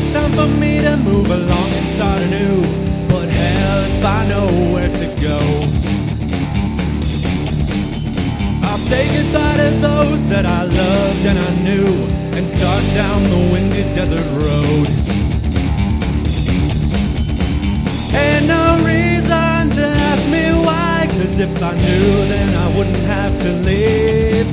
it's time for me to move along and start anew. But hell if I know where to go. I'll say goodbye to those that I loved and I knew, and start down the windy desert road. Ain't no reason to ask me why, 'cause if I knew then I wouldn't have to leave.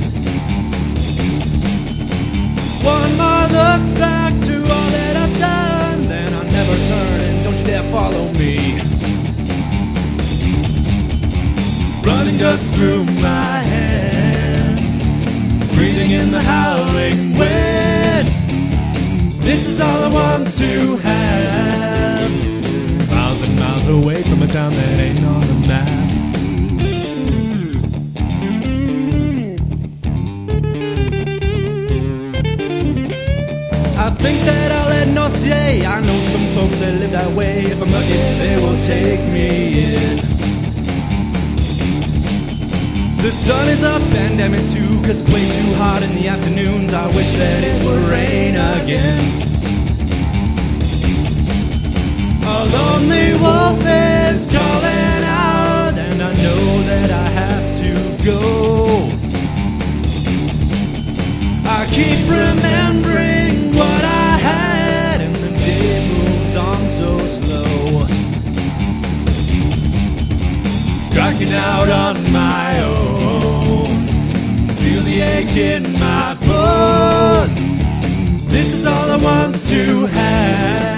One more look back to all that I've done, then I'll never turn, and don't you dare follow me. Running dust through my head, breathing in the howling wind. This is all I want to have, miles and miles away from a town that ain't on the map. I think that I'll head north today. I know some folks that live that way. If I'm lucky, they will take me in. The sun is up and damn it too, 'cause it's way too hot in the afternoons. I wish that it would rain again. A lonely wolf is calling out, and I know that I have to go. I keep remembering what I had, and the day moves on so slow. Striking out on my own, feel the ache in my bones. This is all I want to have.